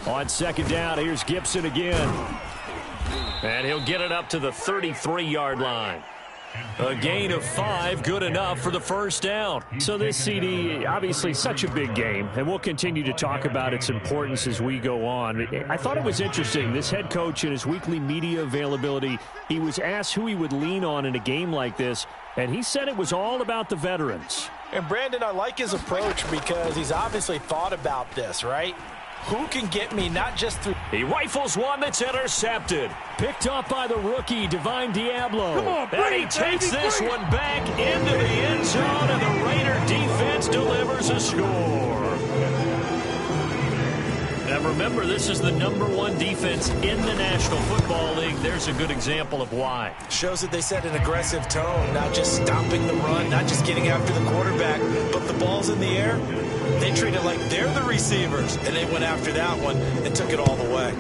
On second down, here's Gibson again. And he'll get it up to the 33-yard line. A gain of 5, good enough for the first down. So this CD, obviously such a big game, and we'll continue to talk about its importance as we go on. I thought it was interesting. This head coach in his weekly media availability, he was asked who he would lean on in a game like this, and he said it was all about the veterans. And Brandon, I like his approach because he's obviously thought about this, right? Who can get me not just through... He rifles one that's intercepted. Picked up by the rookie, Divine Diablo. Come on, and he takes this one back into the end zone, and the Raider defense delivers a score. Now remember, this is the #1 defense in the National Football League. There's a good example of why. Shows that they set an aggressive tone, not just stopping the run, not just getting after the quarterback, but the ball's in the air. They treat it like they're the receivers, and they went after that one and took it all the way.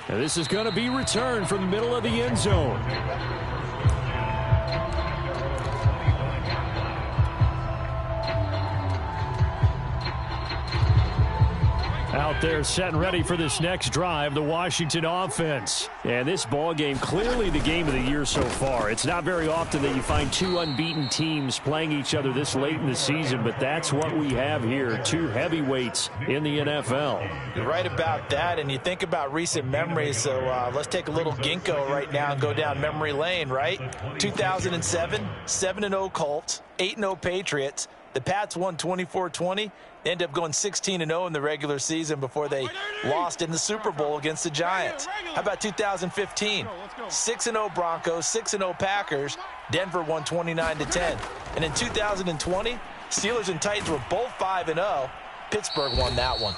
Now this is going to be returned from the middle of the end zone. Out there set and ready for this next drive, the Washington offense. And this ball game, clearly the game of the year so far. It's not very often that you find two unbeaten teams playing each other this late in the season, but that's what we have here, two heavyweights in the NFL. You're right about that, and you think about recent memories, so let's take a little ginkgo right now and go down memory lane, right? 2007, 7-0 Colts, 8-0 Patriots. The Pats won 24-20. They ended up going 16-0 in the regular season before they lost in the Super Bowl against the Giants. How about 2015? 6-0 Broncos, 6-0 Packers. Denver won 29-10. And in 2020, Steelers and Titans were both 5-0. Pittsburgh won that one.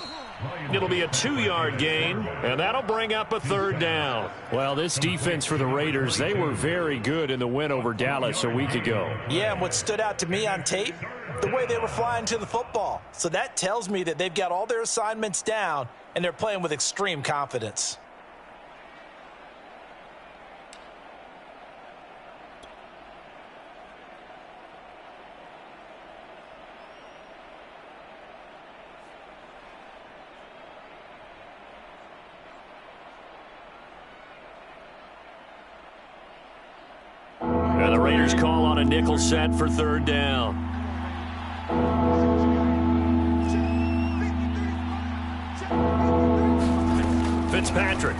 It'll be a 2-yard gain, and that'll bring up a third down. Well, this defense for the Raiders, they were very good in the win over Dallas a week ago. Yeah, and what stood out to me on tape, the way they were flying to the football. So that tells me that they've got all their assignments down, and they're playing with extreme confidence. And the Raiders call on a nickel set for third down. Fitzpatrick.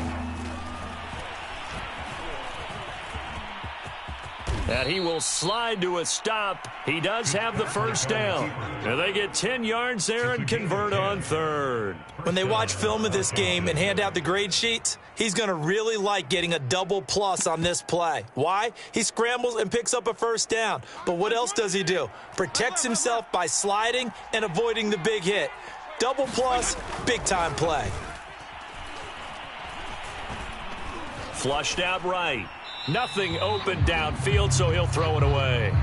And he will slide to a stop. He does have the first down. And they get 10 yards there and convert on third. When they watch film of this game and hand out the grade sheets, he's going to really like getting a double plus on this play. Why? He scrambles and picks up a first down. But what else does he do? Protects himself by sliding and avoiding the big hit. Double plus, big-time play. Flushed out right. Nothing open downfield, so he'll throw it away.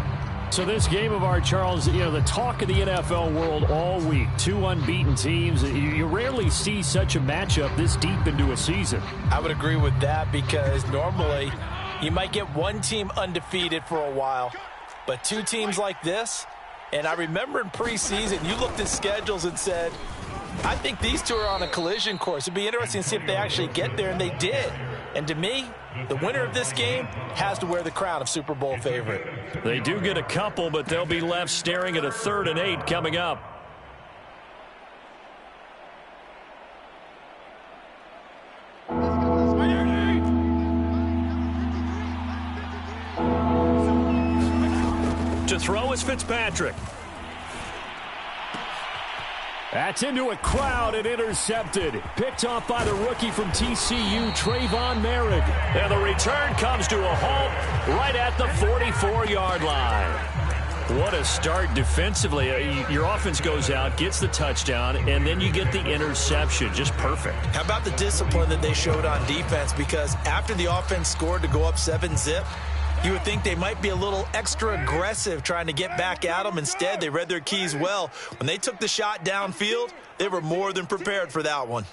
So this game of our, Charles, you know, the talk of the NFL world all week. Two unbeaten teams. You rarely see such a matchup this deep into a season. I would agree with that because normally you might get one team undefeated for a while, but two teams like this, and I remember in preseason you looked at schedules and said, I think these two are on a collision course. It'd be interesting to see if they actually get there, and they did. And to me, the winner of this game has to wear the crown of Super Bowl favorite. They do get a couple, but they'll be left staring at a 3rd and 8 coming up. To throw is Fitzpatrick. That's into a crowd and intercepted. Picked off by the rookie from TCU, Trayvon Merrick. And the return comes to a halt right at the 44-yard line. What a start defensively. Your offense goes out, gets the touchdown, and then you get the interception. Just perfect. How about the discipline that they showed on defense? Because after the offense scored to go up 7-zip, you would think they might be a little extra aggressive trying to get back at them. Instead, they read their keys well. When they took the shot downfield, they were more than prepared for that one.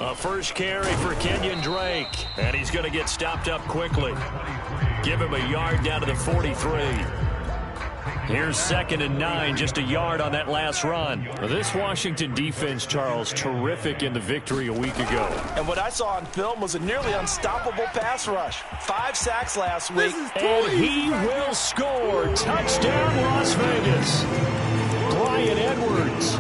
A first carry for Kenyon Drake, and he's going to get stopped up quickly. Give him a yard down to the 43. Here's 2nd and 9, just a yard on that last run. This Washington defense, Charles, terrific in the victory a week ago. And what I saw on film was a nearly unstoppable pass rush. 5 sacks last week. And he will score. Touchdown, Las Vegas. Bryan Edwards,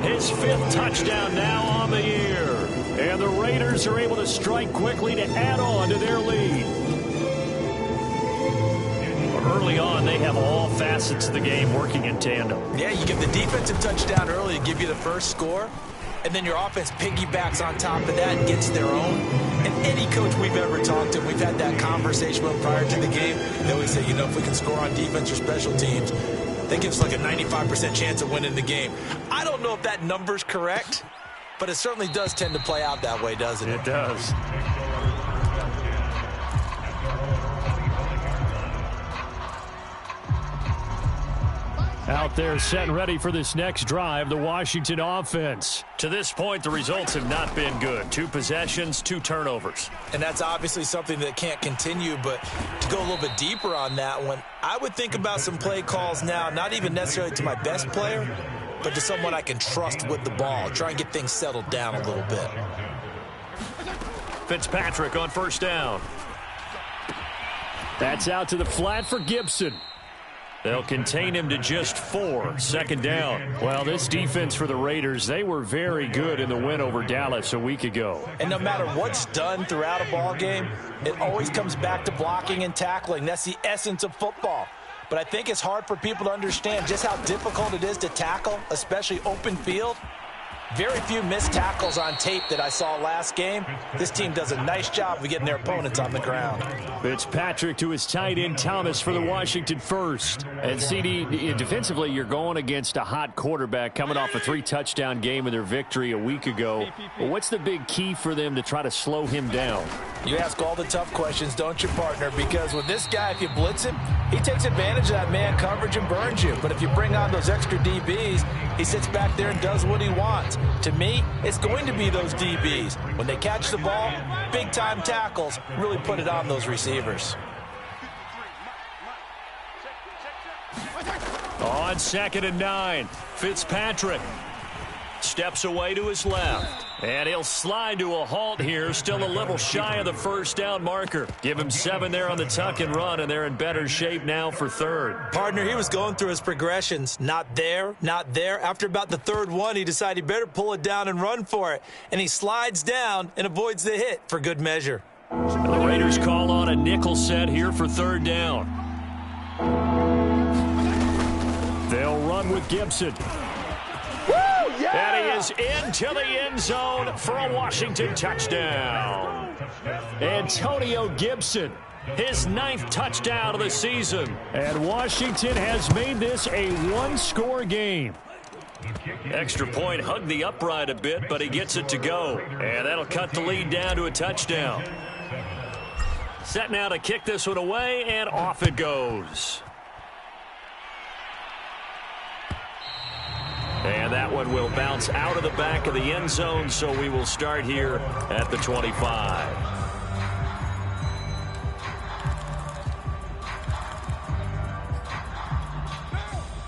his 5th touchdown now on the year. And the Raiders are able to strike quickly to add on to their lead. Early on, they have all facets of the game working in tandem. Yeah, you give the defensive touchdown early to give you the first score, and then your offense piggybacks on top of that and gets their own. And any coach we've ever talked to, we've had that conversation with prior to the game. They always say, if we can score on defense or special teams, that gives like a 95% chance of winning the game. I don't know if that number's correct, but it certainly does tend to play out that way, doesn't it? It does. Out there set and ready for this next drive, the Washington offense. To this point, the results have not been good. 2 possessions, 2 turnovers. And that's obviously something that can't continue, but to go a little bit deeper on that one, I would think about some play calls now, not even necessarily to my best player, but to someone I can trust with the ball. Try and get things settled down a little bit. Fitzpatrick on first down. That's out to the flat for Gibson. They'll contain him to just 4. 2nd down. Well, this defense for the Raiders, they were very good in the win over Dallas a week ago. And no matter what's done throughout a ball game, it always comes back to blocking and tackling. That's the essence of football. But I think it's hard for people to understand just how difficult it is to tackle, especially open field. Very few missed tackles on tape that I saw last game. This team does a nice job of getting their opponents on the ground. Fitzpatrick to his tight end Thomas for the Washington first. And CD, defensively, you're going against a hot quarterback coming off a 3-touchdown game in their victory a week ago. But what's the big key for them to try to slow him down? You ask all the tough questions, don't you, partner? Because with this guy, if you blitz him, he takes advantage of that man coverage and burns you. But if you bring on those extra DBs, he sits back there and does what he wants. To me, it's going to be those DBs. When they catch the ball, big-time tackles really put it on those receivers. On 2nd and 9, Fitzpatrick steps away to his left. And he'll slide to a halt here, still a little shy of the first down marker. Give him 7 there on the tuck and run, and they're in better shape now for 3rd. Partner, he was going through his progressions. Not there, not there. After about the 3rd one, he decided he better pull it down and run for it. And he slides down and avoids the hit for good measure. The Raiders call on a nickel set here for 3rd down. They'll run with Gibson. And he is into the end zone for a Washington touchdown. Antonio Gibson, his 9th touchdown of the season. And Washington has made this a 1-score game. Extra point hugged the upright a bit, but he gets it to go. And that'll cut the lead down to a touchdown. Set now to kick this one away, and off it goes. And that one will bounce out of the back of the end zone, so we will start here at the 25.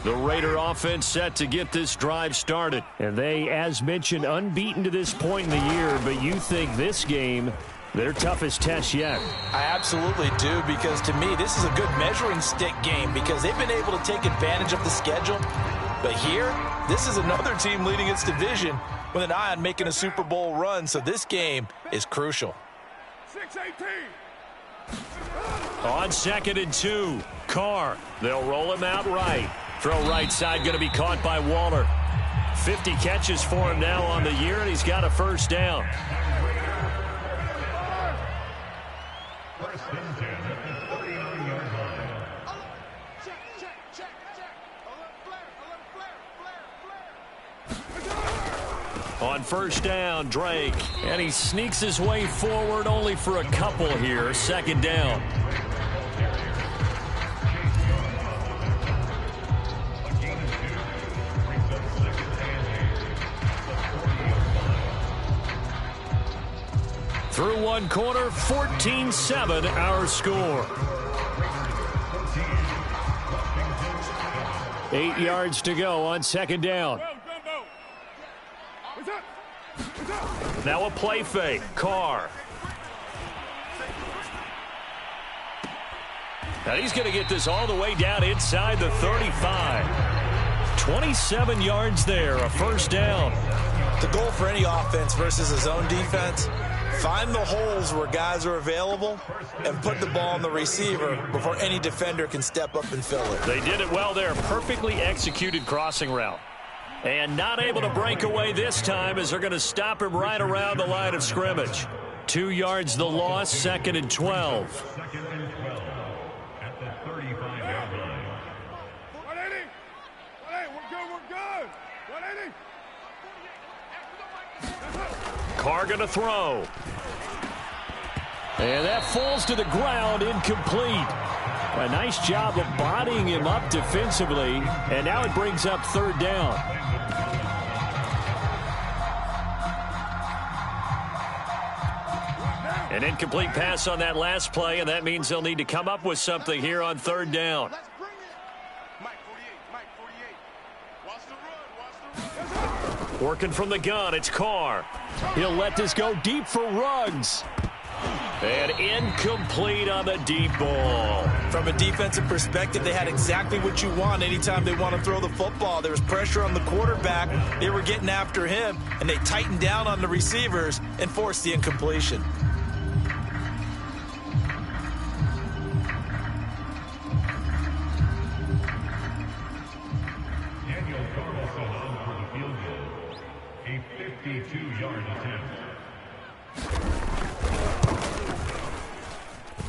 The Raider offense set to get this drive started. And they, as mentioned, unbeaten to this point in the year, but you think this game their toughest test yet. I absolutely do, because to me, this is a good measuring stick game because they've been able to take advantage of the schedule. But here, this is another team leading its division with an eye on making a Super Bowl run, so this game is crucial. 6-18. On 2nd and 2, Carr. They'll roll him out right. Throw right side going to be caught by Waller. 50 catches for him now on the year, and he's got a first down. On first down, Drake, and he sneaks his way forward only for a couple here. 2nd down. Through one quarter, 14-7 our score. 8 yards to go on second down. Now a play fake. Carr. And he's going to get this all the way down inside the 35. 27 yards there, a first down. The goal for any offense versus a zone defense, find the holes where guys are available and put the ball on the receiver before any defender can step up and fill it. They did it well there. Perfectly executed crossing route. And not able to break away this time as they're going to stop him right around the line of scrimmage. 2 yards the loss, 2nd and 12. At the 35-yard line. 180. 180. We're good. 180. Carr going to throw. And that falls to the ground, incomplete. A nice job of bodying him up defensively. And now it brings up third down. An incomplete pass on that last play, and that means they'll need to come up with something here on third down. Working from the gun, it's Carr. He'll let this go deep for Ruggs. And incomplete on the deep ball. From a defensive perspective, they had exactly what you want anytime they want to throw the football. There was pressure on the quarterback. They were getting after him, and they tightened down on the receivers and forced the incompletion. A 52-yard attempt.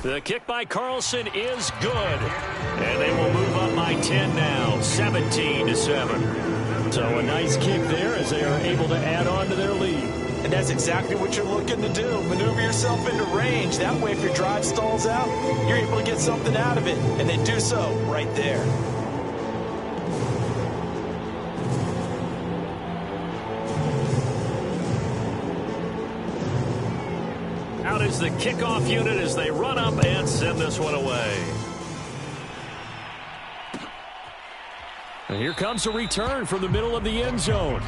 The kick by Carlson is good. And they will move up by 10 now, 17-7. So a nice kick there as they are able to add on to their lead. And that's exactly what you're looking to do. Maneuver yourself into range. That way, if your drive stalls out, you're able to get something out of it. And they do so right there. Out is the kickoff unit as they run up and send this one away. And here comes a return from the middle of the end zone.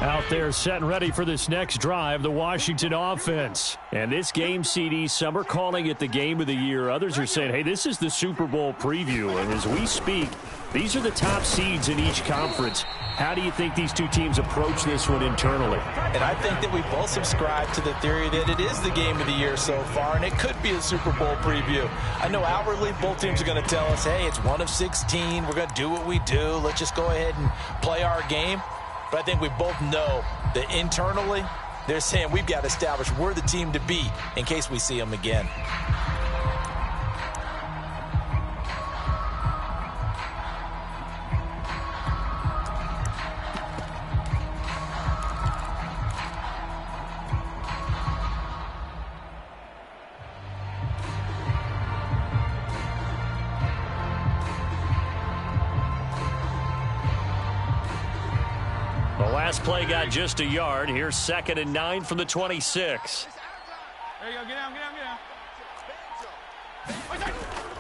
Out there set and ready for this next drive, the Washington offense. And this game, CD, some are calling it the game of the year. Others are saying, hey, this is the Super Bowl preview. And as we speak, these are the top seeds in each conference. How do you think these two teams approach this one internally? And I think that we both subscribe to the theory that it is the game of the year so far, and it could be a Super Bowl preview. I know outwardly both teams are going to tell us, hey, it's 1 of 16. We're going to do what we do. Let's just go ahead and play our game. But I think we both know that internally, they're saying we've got to establish we're the team to beat in case we see them again. Last play got just a yard. Here's 2nd and 9 from the 26. There you go. Get down.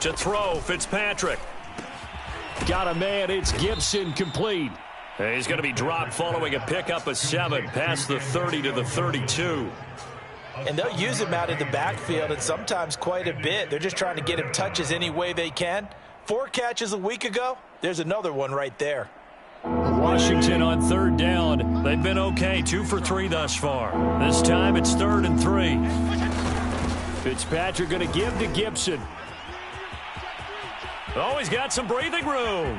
To throw, Fitzpatrick. Got a man. It's Gibson, complete. And he's going to be dropped following a pickup of 7 past the 30 to the 32. And they'll use him out in the backfield, and sometimes quite a bit. They're just trying to get him touches any way they can. 4 catches a week ago. There's another one right there. Washington on third down. They've been okay, 2 for 3 thus far. This time it's 3rd and 3. Fitzpatrick going to give to Gibson. Oh, he's got some breathing room.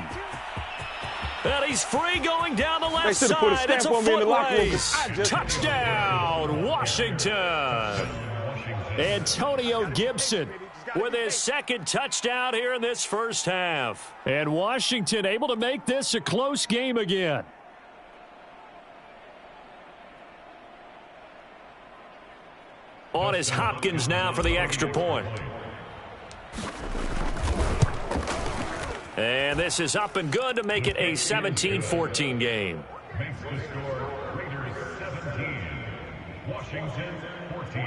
And he's free going down the left side. It's a foot race. Touchdown, Washington. Antonio Gibson with his 2nd touchdown here in this first half. And Washington able to make this a close game again. On is Hopkins now for the extra point. And this is up and good to make it a 17-14 game. Makes the score Raiders 17, Washington 14.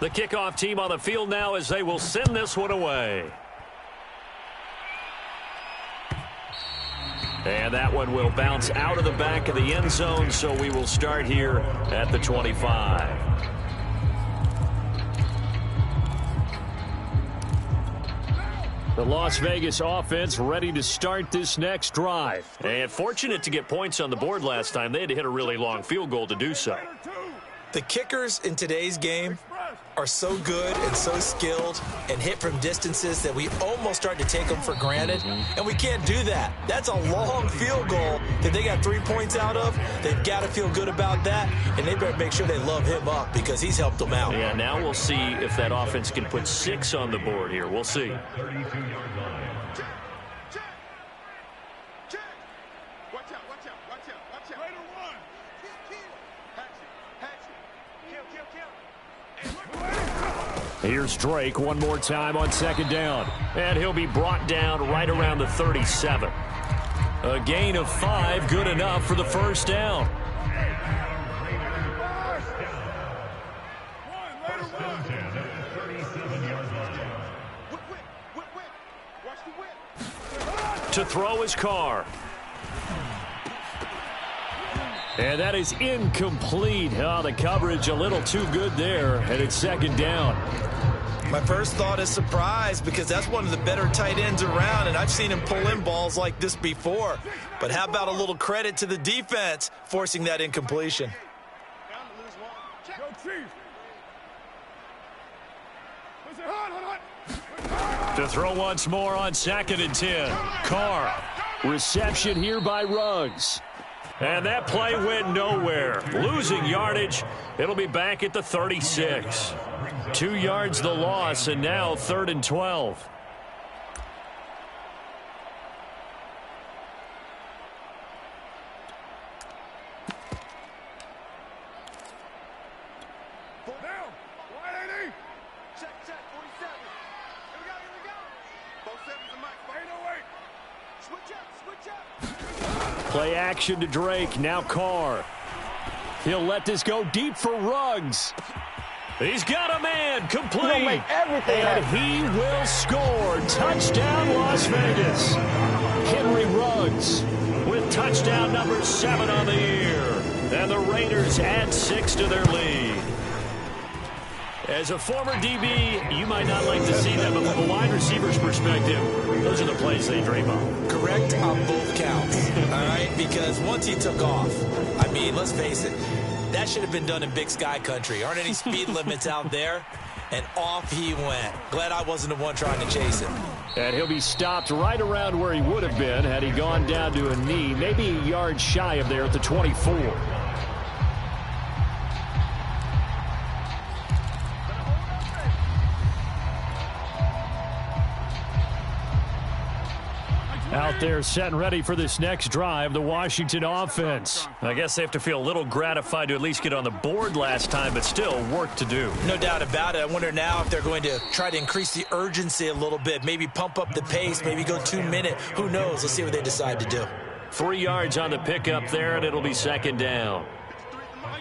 The kickoff team on the field now as they will send this one away. And that one will bounce out of the back of the end zone, so we will start here at the 25. The Las Vegas offense ready to start this next drive. And fortunate to get points on the board last time. They had to hit a really long field goal to do so. The kickers in today's game are so good and so skilled and hit from distances that we almost start to take them for granted, and we can't do that. That's a long field goal that they got 3 points out of. They've got to feel good about that, and they better make sure they love him up because he's helped them out. Yeah, now we'll see if that offense can put 6 on the board here. We'll see. 32-yard line. Here's Drake one more time on second down. And he'll be brought down right around the 37. A gain of 5, good enough for the first down. To throw his Carr. And that is incomplete. Oh, the coverage a little too good there, and it's second down. My first thought is surprise because that's one of the better tight ends around, and I've seen him pull in balls like this before. But how about a little credit to the defense forcing that incompletion? To throw once more on 2nd and 10. Carr. Reception here by Ruggs. And that play went nowhere. Losing yardage. It'll be back at the 36. 2 yards the loss, and now 3rd and 12. Play action to Drake. Now Carr. He'll let this go deep for Ruggs. He's got a man. Complete. Make everything and he will score. Touchdown, Las Vegas. Henry Ruggs with touchdown number 7 on the year. And the Raiders add 6 to their lead. As a former DB, you might not like to see that, but from a wide receiver's perspective, those are the plays they dream of. Correct on both counts, all right? Because once he took off, I mean, let's face it, that should have been done in Big Sky country. Aren't any speed limits out there? And off he went. Glad I wasn't the one trying to chase him. And he'll be stopped right around where he would have been had he gone down to a knee, maybe a yard shy of there at the 24. Out there set and ready for this next drive, the Washington offense. I guess they have to feel a little gratified to at least get on the board last time, but still work to do. No doubt about it. I wonder now if they're going to try to increase the urgency a little bit, maybe pump up the pace, maybe go 2 minute. Who knows? Let's see what they decide to do. 3 yards on the pickup there, and it'll be second down.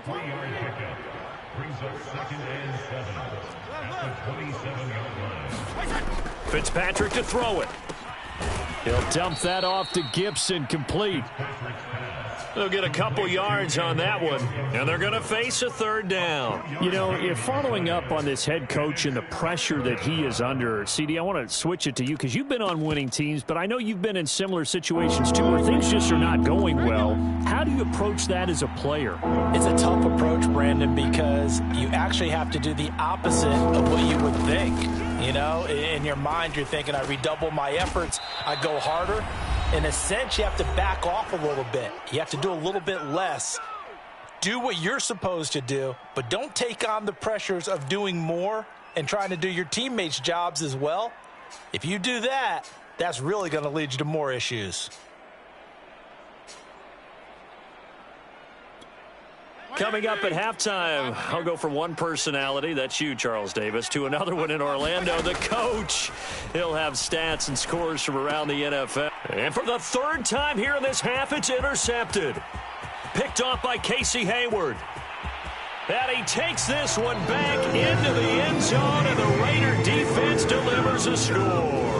3-yard pickup brings up 2nd and 7 at the 27-yard line. Fitzpatrick to throw it. He'll dump that off to Gibson, complete. They'll get a couple yards on that one, and they're going to face a 3rd down. You know, if following up on this head coach and the pressure that he is under, CD, I want to switch it to you because you've been on winning teams, but I know you've been in similar situations too where things just are not going well. How do you approach that as a player? It's a tough approach, Brandon, because you actually have to do the opposite of what you would think. You know, in your mind, you're thinking, I redouble my efforts, I go harder. In a sense, you have to back off a little bit. You have to do a little bit less. Do what you're supposed to do, but don't take on the pressures of doing more and trying to do your teammates' jobs as well. If you do that, that's really going to lead you to more issues. Coming up at halftime, I'll go from one personality, that's you, Charles Davis, to another one in Orlando, the coach. He'll have stats and scores from around the NFL. And for the third time here in this half, it's intercepted. Picked off by Casey Hayward. And he takes this one back into the end zone, and the Raider defense delivers a score.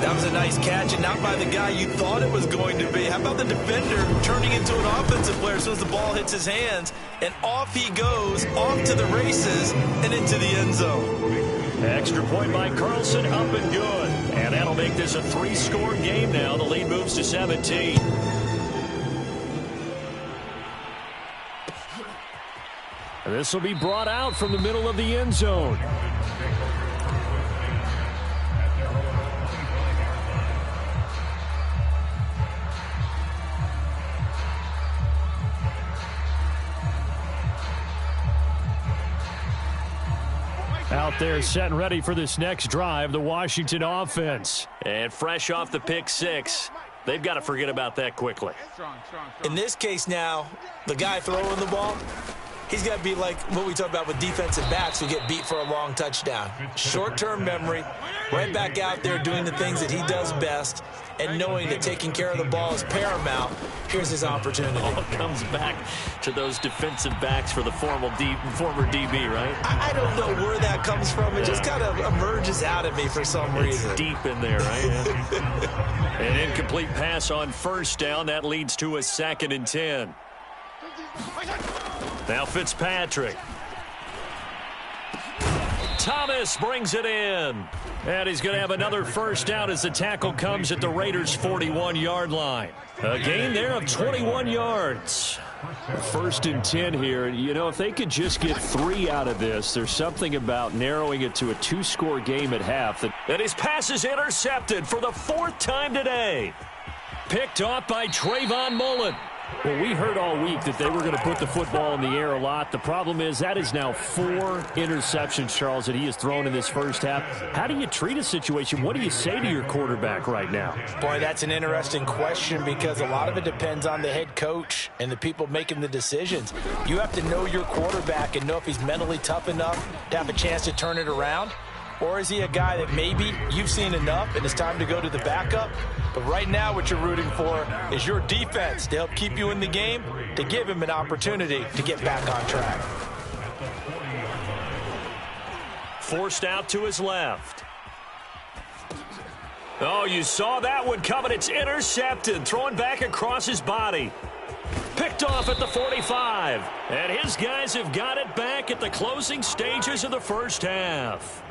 That was a nice catch, and not by the guy you thought it was going to be. How about the defender turning into an offensive player as soon as the ball hits his hands, and off he goes, off to the races, and into the end zone. Extra point by Carlson, up and good. And that'll make this a 3-score game now. The lead moves to 17. This will be brought out from the middle of the end zone. Out there set and ready for this next drive, the Washington offense. And fresh off the pick 6. They've got to forget about that quickly. In this case now, the guy throwing the ball, he's got to be like what we talk about with defensive backs who get beat for a long touchdown. Short-term memory, right back out there doing the things that he does best, and knowing that taking care of the ball is paramount. Here's his opportunity. All comes back to those defensive backs for the former DB, right? I don't know where that comes from. It just kind of emerges out of me for some reason. It's deep in there, right? Yeah. An incomplete pass on first down. That leads to a 2nd and 10. Now Fitzpatrick. Thomas brings it in. And he's going to have another first down as the tackle comes at the Raiders' 41-yard line. A gain there of 21 yards. 1st and 10 here. You know, if they could just get 3 out of this, there's something about narrowing it to a 2-score game at half. And his pass is intercepted for the 4th time today. Picked off by Trayvon Mullen. Well, we heard all week that they were going to put the football in the air a lot. The problem is that is now 4 interceptions, Charles, that he has thrown in this first half. How do you treat a situation? What do you say to your quarterback right now? Boy, that's an interesting question because a lot of it depends on the head coach and the people making the decisions. You have to know your quarterback and know if he's mentally tough enough to have a chance to turn it around. Or is he a guy that maybe you've seen enough and it's time to go to the backup? But right now what you're rooting for is your defense to help keep you in the game, to give him an opportunity to get back on track. Forced out to his left. Oh, you saw that one coming. It's intercepted. Thrown back across his body. Picked off at the 45. And his guys have got it back at the closing stages of the first half.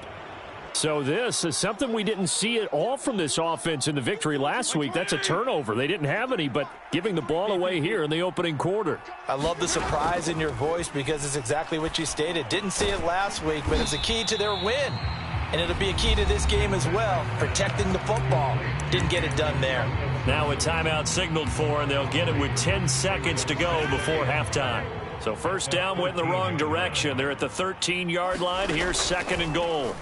So this is something we didn't see at all from this offense in the victory last week. That's a turnover. They didn't have any, but giving the ball away here in the opening quarter. I love the surprise in your voice because it's exactly what you stated. Didn't see it last week, but it's a key to their win. And it'll be a key to this game as well, protecting the football. Didn't get it done there. Now a timeout signaled for, and they'll get it with 10 seconds to go before halftime. So first down went in the wrong direction. They're at the 13-yard line. Here's 2nd and goal.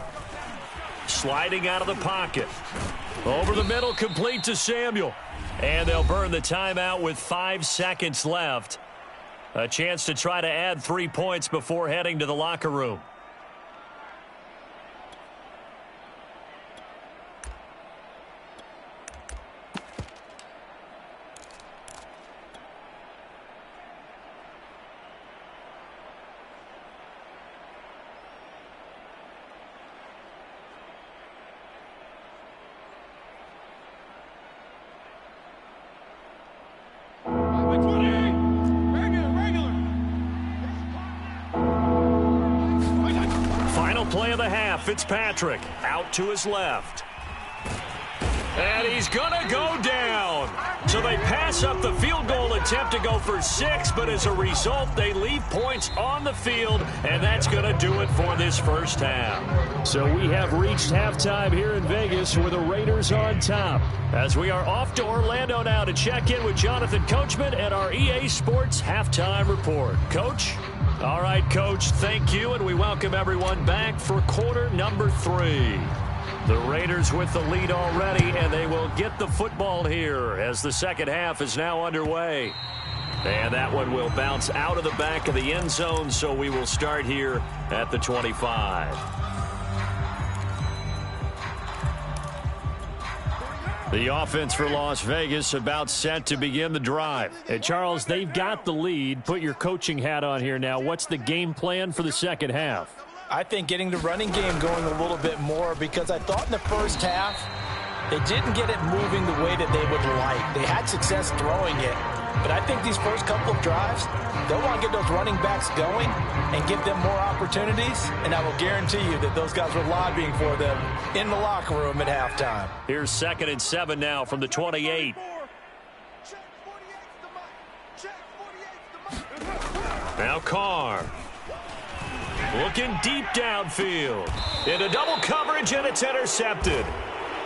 Sliding out of the pocket. Over the middle, complete to Samuel. And they'll burn the timeout with 5 seconds left. A chance to try to add 3 points before heading to the locker room. Play of the half, Fitzpatrick out to his left. And he's going to go down. So they pass up the field goal attempt to go for 6, but as a result, they leave points on the field, and that's going to do it for this first half. So we have reached halftime here in Vegas with the Raiders on top. As we are off to Orlando now to check in with Jonathan Coachman and our EA Sports Halftime Report. Coach? All right, Coach, thank you, and we welcome everyone back for quarter number 3. The Raiders with the lead already, and they will get the football here as the second half is now underway. And that one will bounce out of the back of the end zone, so we will start here at the 25. The offense for Las Vegas about set to begin the drive. Hey, Charles, they've got the lead. Put your coaching hat on here now. What's the game plan for the second half? I think getting the running game going a little bit more, because I thought in the first half they didn't get it moving the way that they would like. They had success throwing it, but I think these first couple of drives, they'll want to get those running backs going and give them more opportunities, and I will guarantee you that those guys were lobbying for them in the locker room at halftime. Here's 2nd and 7 now from the 28. Now Carr. Looking deep downfield. Into double coverage, and it's intercepted.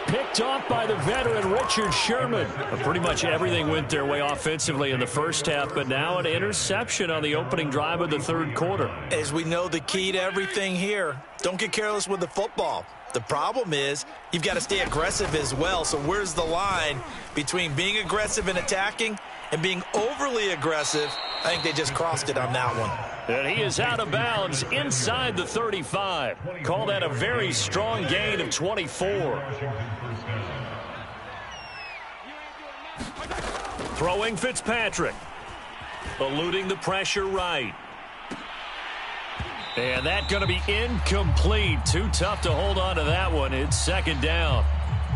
Picked off by the veteran Richard Sherman. Pretty much everything went their way offensively in the first half, but now an interception on the opening drive of the third quarter. As we know, the key to everything here, don't get careless with the football. The problem is you've got to stay aggressive as well. So where's the line between being aggressive and attacking and being overly aggressive? I think they just crossed it on that one. And he is out of bounds inside the 35. Call that a very strong gain of 24. Throwing Fitzpatrick. Eluding the pressure right. And that's going to be incomplete. Too tough to hold on to that one. It's second down.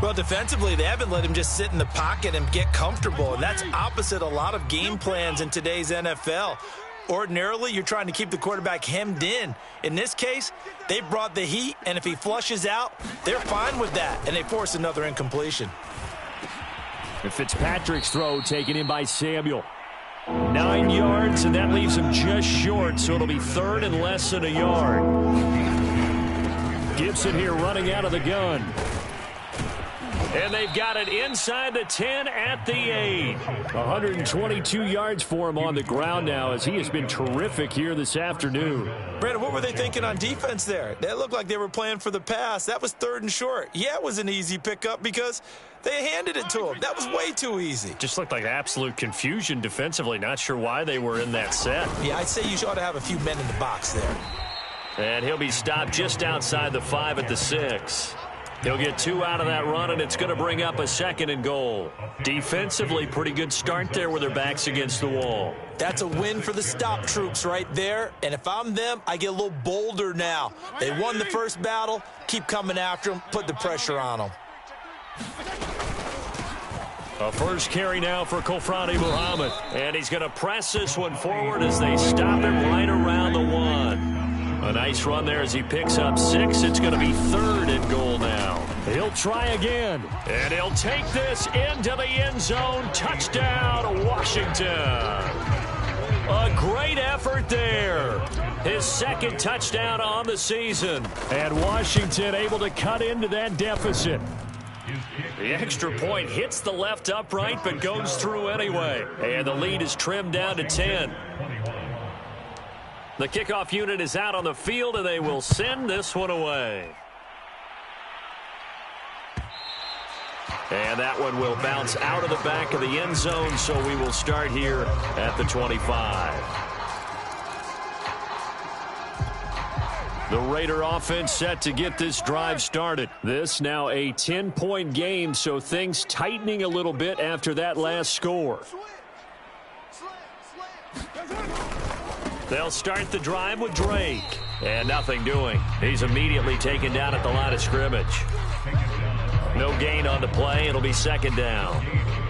Well, defensively, they haven't let him just sit in the pocket and get comfortable, and that's opposite a lot of game plans in today's NFL. Ordinarily, you're trying to keep the quarterback hemmed in. In this case, they brought the heat, and if he flushes out, they're fine with that, and they force another incompletion. And Fitzpatrick's throw taken in by Samuel. 9 yards, and that leaves him just short, so it'll be third and less than a yard. Gibson here running out of the gun. And they've got it inside the 10 at the 8. 122 yards for him on the ground now, as he has been terrific here this afternoon. Brandon, what were they thinking on defense there? That looked like they were playing for the pass. That was third and short. Yeah, it was an easy pickup because they handed it to him. That was way too easy. Just looked like absolute confusion defensively. Not sure why they were in that set. Yeah, I'd say you ought to have a few men in the box there. And he'll be stopped just outside the 5 at the 6. He'll get 2 out of that run, and it's going to bring up a 2nd and goal. Defensively, pretty good start there with their backs against the wall. That's a win for the stop troops right there. And if I'm them, I get a little bolder now. They won the first battle. Keep coming after them. Put the pressure on them. A first carry now for Kofrani Muhammad. And he's going to press this one forward as they stop him right around the 1. A nice run there as he picks up 6. It's going to be 3rd and goal now. He'll try again. And he'll take this into the end zone. Touchdown, Washington. A great effort there. His 2nd touchdown on the season. And Washington able to cut into that deficit. The extra point hits the left upright but goes through anyway. And the lead is trimmed down to 10. The kickoff unit is out on the field, and they will send this one away. And that one will bounce out of the back of the end zone, so we will start here at the 25. The Raider offense set to get this drive started. This now a 10-point game, so things tightening a little bit after that last score. They'll start the drive with Drake. And nothing doing. He's immediately taken down at the line of scrimmage. No gain on the play. It'll be 2nd down.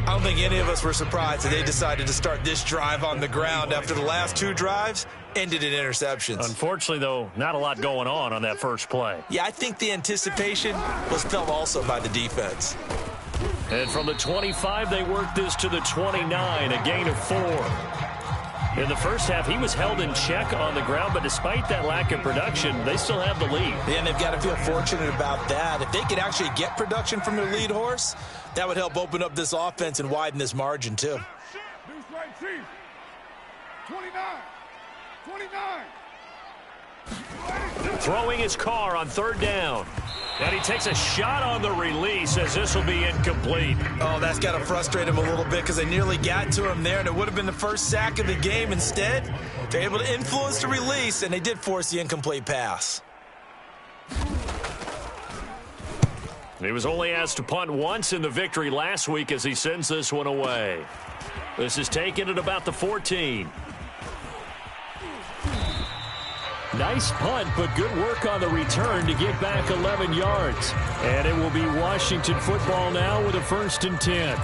I don't think any of us were surprised that they decided to start this drive on the ground after the last 2 drives ended in interceptions. Unfortunately, though, not a lot going on that first play. Yeah, I think the anticipation was felt also by the defense. And from the 25, they worked this to the 29, a gain of 4. In the first half, he was held in check on the ground, but despite that lack of production, they still have the lead. Yeah, and they've got to feel fortunate about that. If they could actually get production from their lead horse, that would help open up this offense and widen this margin, too. 29. Throwing his car on 3rd down. And he takes a shot on the release as this will be incomplete. Oh, that's got to frustrate him a little bit because they nearly got to him there, and it would have been the first sack of the game. Instead, they're able to influence the release, and they did force the incomplete pass. He was only asked to punt once in the victory last week as he sends this one away. This is taken at about the 14. Nice punt, but good work on the return to get back 11 yards. And it will be Washington football now with a 1st and 10.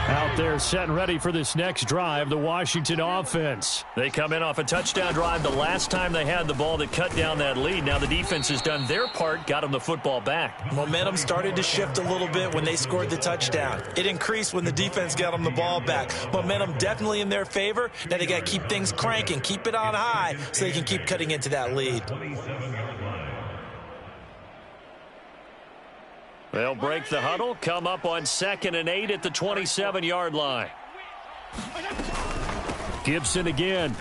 Out there set and ready for this next drive, the Washington offense. They come in off a touchdown drive the last time they had the ball that cut down that lead. Now the defense has done their part, got them the football back. Momentum started to shift a little bit when they scored the touchdown. It increased when the defense got them the ball back. Momentum definitely in their favor. Now they got to keep things cranking, keep it on high so they can keep cutting into that lead. They'll break the huddle, come up on 2nd and 8 at the 27-yard line. Gibson again.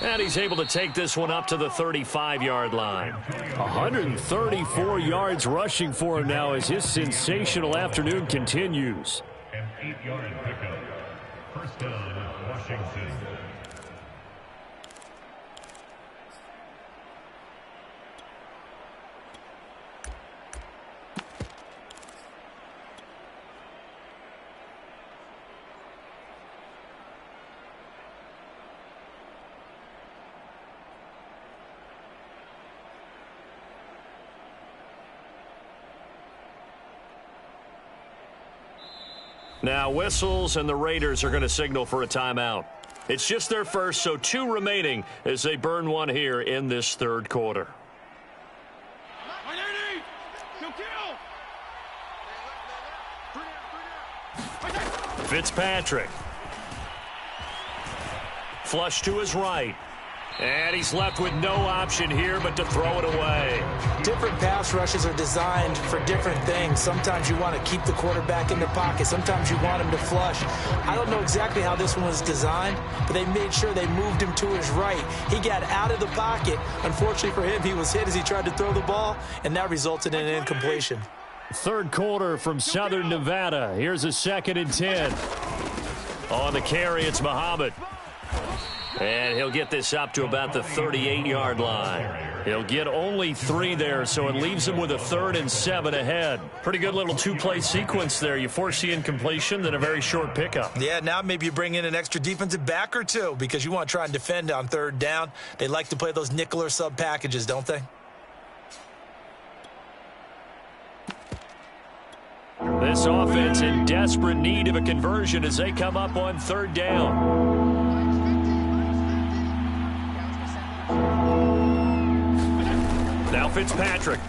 And he's able to take this one up to the 35-yard line. 134 yards rushing for him now as his sensational afternoon continues. An 8-yard pickup. First down, Washington. Now whistles and the Raiders are going to signal for a timeout. It's just their first, so 2 remaining as they burn one here in this 3rd quarter. Fitzpatrick. Flush to his right. And he's left with no option here but to throw it away. Different pass rushes are designed for different things. Sometimes you want to keep the quarterback in the pocket. Sometimes you want him to flush. I don't know exactly how this one was designed, but they made sure they moved him to his right. He got out of the pocket. Unfortunately for him, he was hit as he tried to throw the ball, and that resulted in an incompletion. 3rd quarter from Southern Nevada. Here's a 2nd and 10. On the carry, it's Muhammad. And he'll get this up to about the 38-yard line. He'll get only 3 there, so it leaves him with a 3rd and 7 ahead. Pretty good little 2-play sequence there. You force the incompletion, then a very short pickup. Yeah, now maybe you bring in an extra defensive back or 2 because you want to try and defend on 3rd down. They like to play those nickel or sub packages, don't they? This offense in desperate need of a conversion as they come up on 3rd down. Now Fitzpatrick.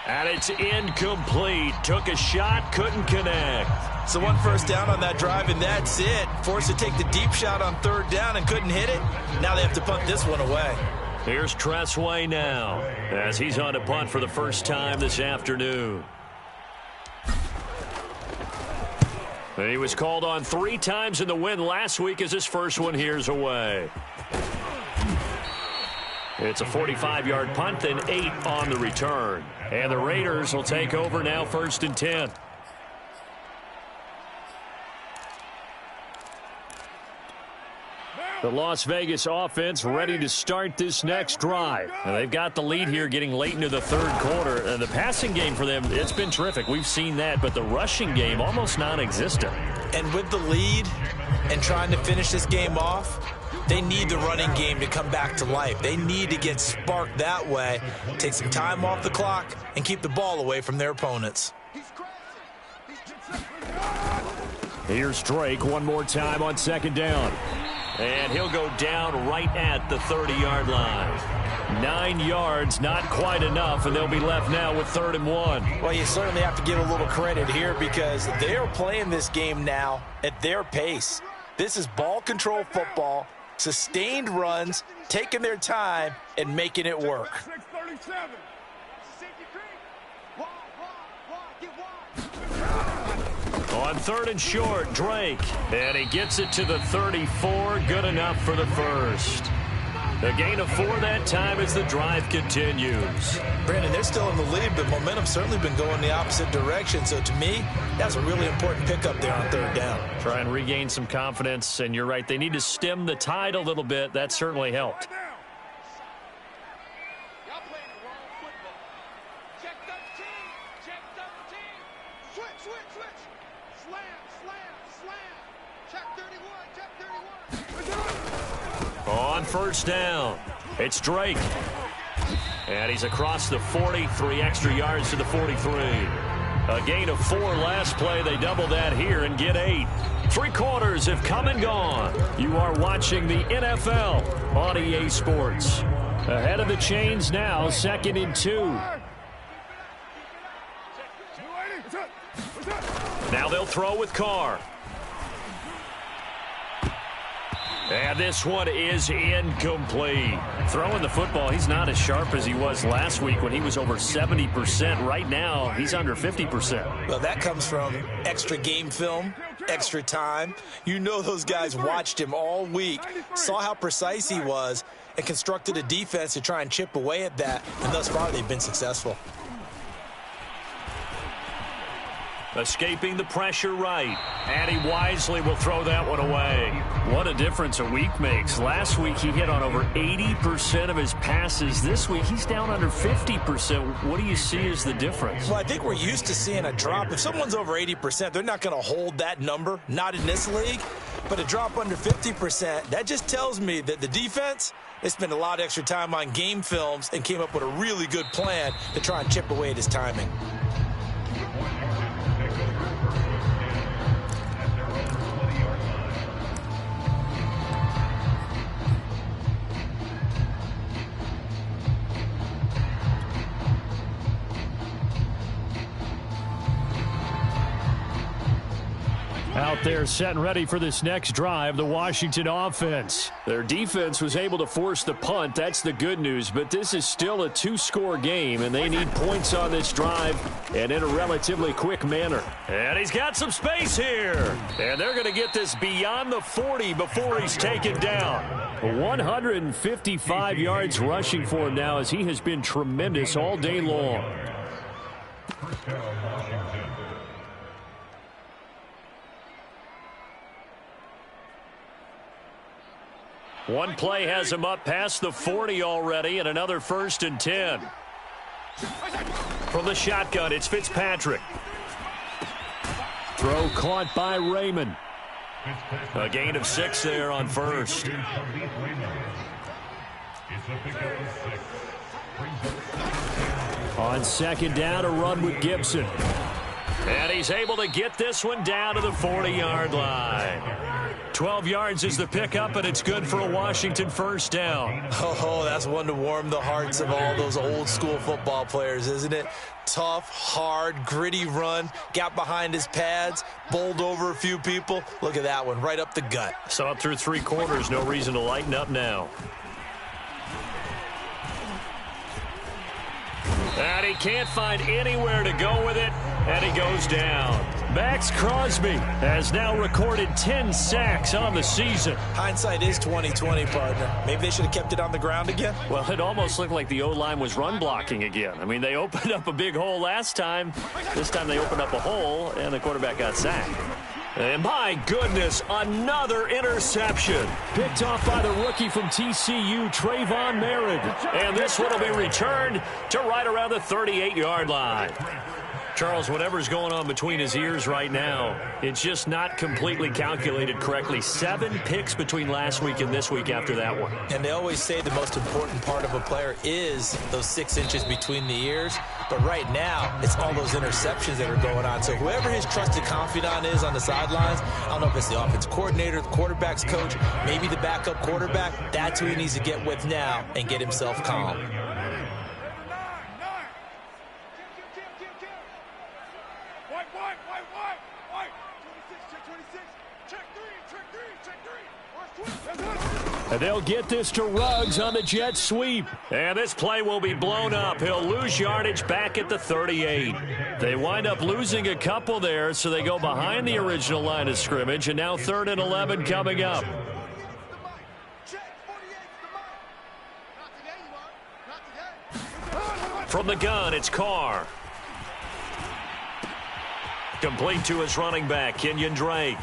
And it's incomplete. Took a shot, couldn't connect. So 1 first down on that drive, and that's it. Forced to take the deep shot on 3rd down and couldn't hit it. Now they have to punt this one away. Here's Tressway now as he's on a punt for the first time this afternoon. And he was called on 3 times in the win last week as his first one here's away. It's a 45-yard punt, then 8 on the return. And the Raiders will take over now 1st and 10. The Las Vegas offense ready to start this next drive. And they've got the lead here getting late into the 3rd quarter. And the passing game for them, it's been terrific. We've seen that, but the rushing game almost non-existent. And with the lead and trying to finish this game off, they need the running game to come back to life. They need to get sparked that way, take some time off the clock, and keep the ball away from their opponents. Here's Drake one more time on 2nd down. And he'll go down right at the 30-yard line. 9 yards, not quite enough, and they'll be left now with 3rd and 1. Well, you certainly have to give a little credit here because they're playing this game now at their pace. This is ball control football, sustained runs, taking their time, and making it work. On 3rd and short, Drake. And he gets it to the 34. Good enough for the first. A gain of 4 that time as the drive continues. Brandon, they're still in the lead, but momentum's certainly been going the opposite direction. So to me, that's a really important pickup there on 3rd down. Try and regain some confidence, and you're right. They need to stem the tide a little bit. That certainly helped. On 1st down, it's Drake. And he's across the 40, 3 extra yards to the 43. A gain of 4 last play. They double that here and get 8. 3 quarters have come and gone. You are watching the NFL on EA Sports. Ahead of the chains now, 2nd and 2. Now they'll throw with Carr. And this one is incomplete. Throwing the football, he's not as sharp as he was last week when he was over 70%. Right now, he's under 50%. Well, that comes from extra game film, extra time. You know those guys watched him all week, saw how precise he was, and constructed a defense to try and chip away at that. And thus far, they've been successful. Escaping the pressure right. And he wisely will throw that one away. What a difference a week makes. Last week he hit on over 80% of his passes. This week he's down under 50%. What do you see as the difference? Well, I think we're used to seeing a drop. If someone's over 80%, they're not going to hold that number. Not in this league. But a drop under 50%, that just tells me that the defense, they spent a lot of extra time on game films and came up with a really good plan to try and chip away at his timing. Out there set and ready for this next drive, the Washington offense. Their defense was able to force the punt. That's the good news, but this is still a 2-score game, and they need points on this drive and in a relatively quick manner. And he's got some space here. And they're going to get this beyond the 40 before he's taken down. 155 yards rushing for him now as he has been tremendous all day long. First down, Washington. One play has him up past the 40 already, and another 1st and 10. From the shotgun, it's Fitzpatrick. Throw caught by Raymond. A gain of 6 there on 1st. On 2nd down, a run with Gibson. And he's able to get this one down to the 40-yard line. 12 yards is the pickup, and it's good for a Washington 1st down. Oh, that's one to warm the hearts of all those old-school football players, isn't it? Tough, hard, gritty run, got behind his pads, bowled over a few people. Look at that one, right up the gut. So up through 3 quarters, no reason to lighten up now. And he can't find anywhere to go with it, and he goes down. Max Crosby has now recorded 10 sacks on the season. Hindsight is 20/20, partner. Maybe they should have kept it on the ground again. Well, it almost looked like the O-line was run blocking again. I mean, they opened up a big hole last time. This time they opened up a hole, and the quarterback got sacked. And my goodness, another interception. Picked off by the rookie from TCU, Trayvon Merritt. And this one will be returned to right around the 38-yard line. Charles, whatever's going on between his ears right now, it's just not completely calculated correctly. 7 picks between last week and this week after that one. And they always say the most important part of a player is those 6 inches between the ears. But right now, it's all those interceptions that are going on. So whoever his trusted confidant is on the sidelines, I don't know if it's the offense coordinator, the quarterback's coach, maybe the backup quarterback, that's who he needs to get with now and get himself calm. And they'll get this to Ruggs on the jet sweep. And this play will be blown up. He'll lose yardage back at the 38. They wind up losing a couple there, so they go behind the original line of scrimmage, and now 3rd and 11 coming up. From the gun, it's Carr. Complete to his running back, Kenyon Drake.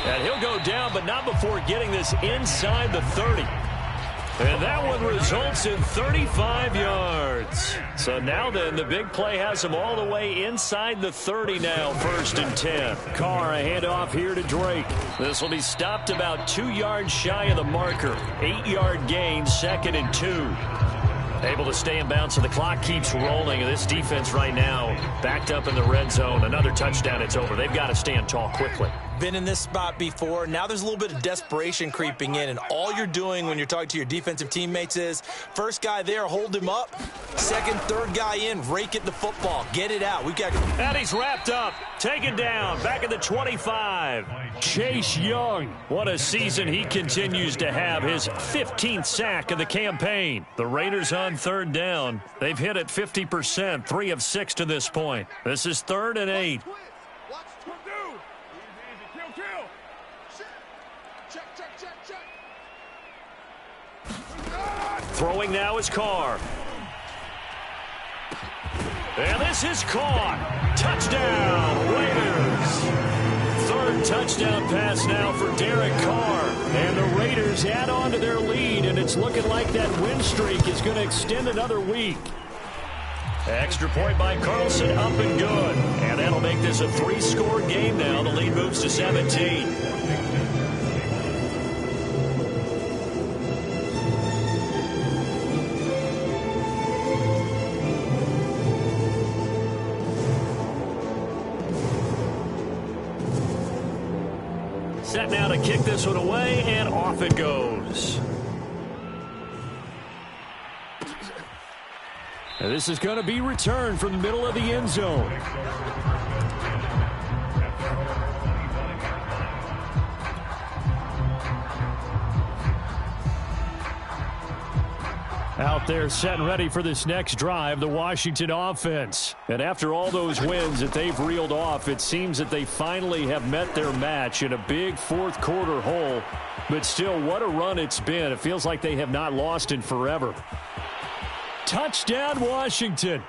And he'll go down, but not before getting this inside the 30. And that one results in 35 yards. So now then, the big play has him all the way inside the 30 now, 1st and 10. Carr, a handoff here to Drake. This will be stopped about 2 yards shy of the marker. 8-yard gain, 2nd and 2. Able to stay in bounds, so the clock keeps rolling. And this defense right now backed up in the red zone. Another touchdown, it's over. They've got to stand tall quickly. Been in this spot before. Now there's a little bit of desperation creeping in, and all you're doing when you're talking to your defensive teammates is first guy there, hold him up. Second, third guy in, rake at the football. Get it out. We've got. And he's wrapped up. Taken down. Back at the 25. Chase Young. What a season he continues to have. His 15th sack of the campaign. The Raiders on 3rd down. They've hit it 50%. 3 of 6 to this point. This is 3rd and 8. Throwing now is Carr. And this is caught. Touchdown, Raiders. 3rd touchdown pass now for Derek Carr. And the Raiders add on to their lead, and it's looking like that win streak is going to extend another week. Extra point by Carlson, up and good. And that'll make this a 3-score game now. The lead moves to 17. Set now to kick this one away, and off it goes. And this is going to be returned from the middle of the end zone. Out there set and ready for this next drive, the Washington offense. And after all those wins that they've reeled off, it seems that they finally have met their match in a big 4th quarter hole. But still, what a run it's been. It feels like they have not lost in forever. Touchdown, Washington.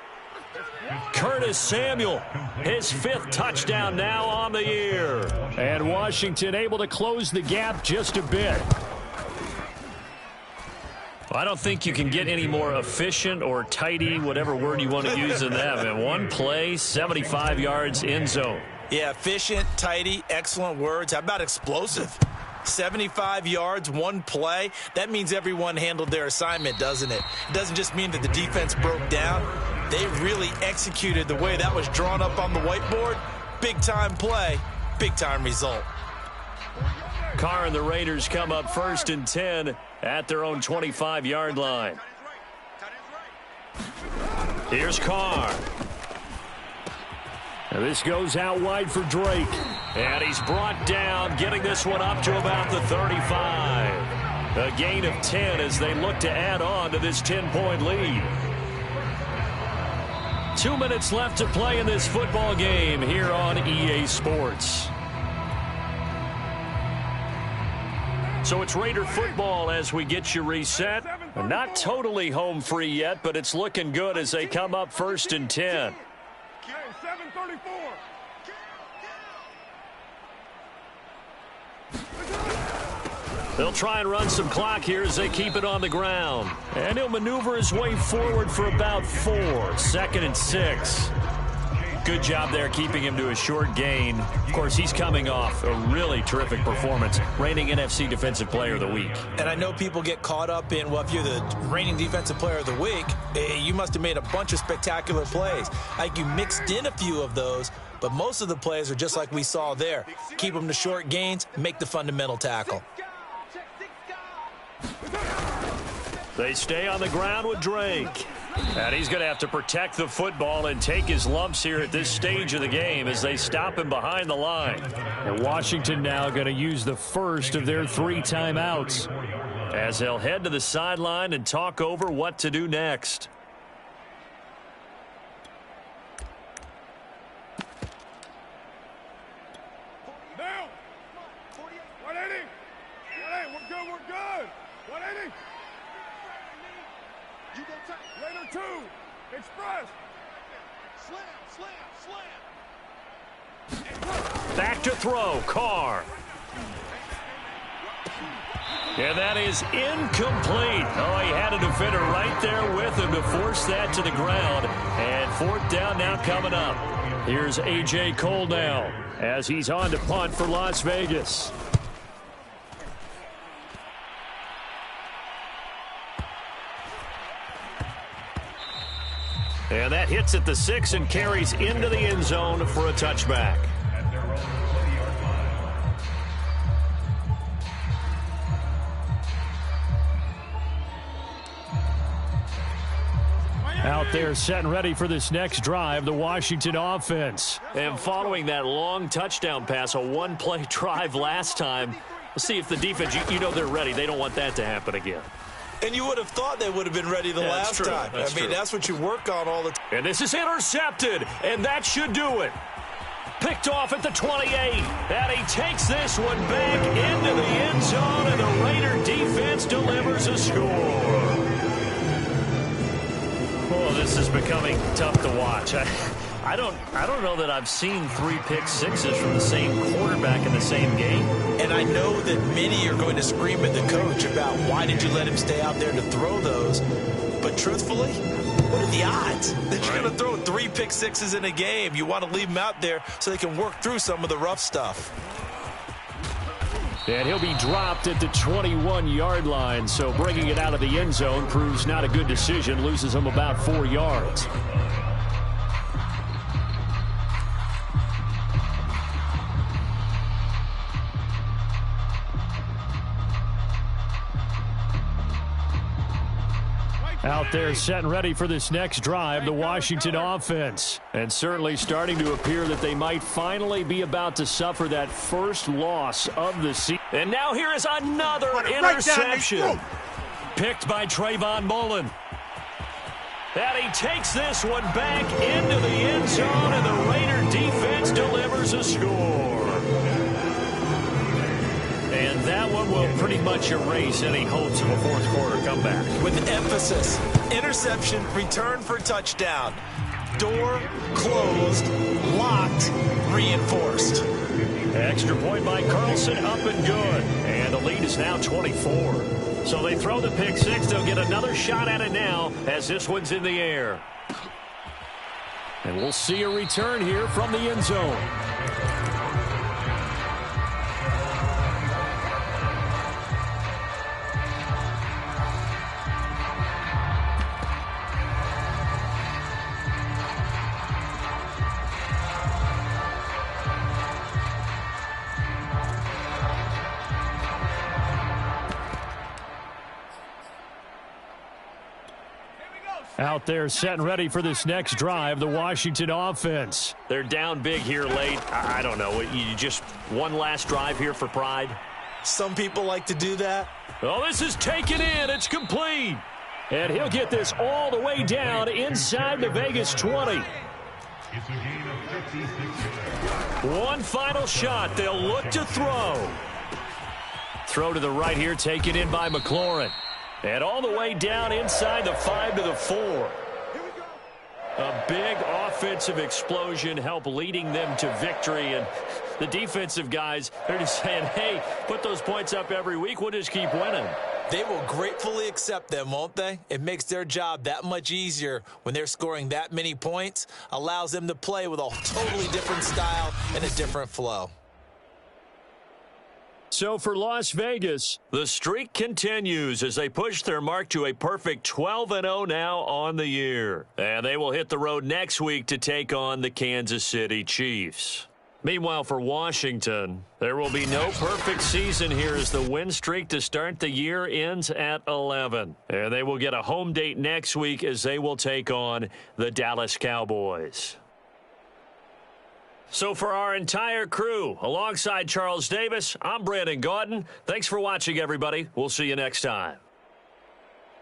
Curtis Samuel, his 5th touchdown now on the year. And Washington able to close the gap just a bit. I don't think you can get any more efficient or tidy, whatever word you want to use in that. And one play, 75 yards in zone. Yeah, efficient, tidy, excellent words. How about explosive? 75 yards, one play. That means everyone handled their assignment, doesn't it? It doesn't just mean that the defense broke down. They really executed the way that was drawn up on the whiteboard. Big-time play, big-time result. Carr and the Raiders come up 1st and 10 at their own 25-yard line. Here's Carr. And this goes out wide for Drake. And he's brought down, getting this one up to about the 35. A gain of 10 as they look to add on to this 10-point lead. 2 minutes left to play in this football game here on EA Sports. So it's Raider football as we get you reset. Not totally home free yet, but it's looking good as they come up 1st and 10. They'll try and run some clock here as they keep it on the ground. And he'll maneuver his way forward for about 4. 2nd and 6. Good job there keeping him to a short gain. Of course, he's coming off a really terrific performance, reigning NFC Defensive Player of the Week. And I know people get caught up in, well, if you're the reigning Defensive Player of the Week, you must have made a bunch of spectacular plays. Like you mixed in a few of those, but most of the plays are just like we saw there. Keep them to short gains, make the fundamental tackle. They stay on the ground with Drake. And he's going to have to protect the football and take his lumps here at this stage of the game as they stop him behind the line. And Washington now going to use the first of their 3 timeouts, as they'll head to the sideline and talk over what to do next. Now, 180. 180. We're good. 180. You go take. Later 2. Express. Slam. Back to throw. Carr. And that is incomplete. Oh, he had a defender right there with him to force that to the ground. And 4th down now coming up. Here's A.J. Cole now as he's on to punt for Las Vegas. And that hits at the 6 and carries into the end zone for a touchback. out there set and ready for this next drive, the Washington offense. And following that long touchdown pass, a one-play drive last time, let's see if the defense, you know they're ready. They don't want that to happen again. And you would have thought they would have been ready the last time. I mean, that's what you work on all the time. And this is intercepted, and that should do it. Picked off at the 28, and he takes this one back into the end zone, and the Raider defense delivers a score. Oh, this is becoming tough to watch. I don't know that I've seen 3 pick sixes from the same quarterback in the same game. And I know that many are going to scream at the coach about why did you let him stay out there to throw those. But truthfully, what are the odds that you're going to throw 3 pick sixes in a game? You want to leave them out there so they can work through some of the rough stuff. And he'll be dropped at the 21-yard line, so bringing it out of the end zone proves not a good decision, loses him about 4 yards. Out there set and ready for this next drive, the Washington offense. And certainly starting to appear that they might finally be about to suffer that first loss of the season. And now here is another interception. Picked by Trayvon Mullen. And he takes this one back into the end zone, and the Raider defense delivers a score. And that one will pretty much erase any hopes of a fourth quarter comeback. With emphasis, interception, return for touchdown. Door closed, locked, reinforced. Extra point by Carlson, up and good. And the lead is now 24. So they throw the pick six. They'll get another shot at it now as this one's in the air. And we'll see a return here from the end zone. Out there set and ready for this next drive, the Washington offense. They're down big here late. I don't know. You just one last drive here for pride? Some people like to do that. Oh, this is taken in. It's complete. And he'll get this all the way down inside the Vegas 20. It's a gain of 56 yards. One final shot. They'll look to throw. Throw to the right here, taken in by McLaurin. And all the way down inside the 5 to the 4. A big offensive explosion helped leading them to victory. And the defensive guys, they're just saying, hey, put those points up every week. We'll just keep winning. They will gratefully accept them, won't they? It makes their job that much easier when they're scoring that many points. Allows them to play with a totally different style and a different flow. So for Las Vegas, the streak continues as they push their mark to a perfect 12-0 now on the year. And they will hit the road next week to take on the Kansas City Chiefs. Meanwhile, for Washington, there will be no perfect season here as the win streak to start the year ends at 11. And they will get a home date next week as they will take on the Dallas Cowboys. So for our entire crew, alongside Charles Davis, I'm Brandon Gotw. Thanks for watching, everybody. We'll see you next time.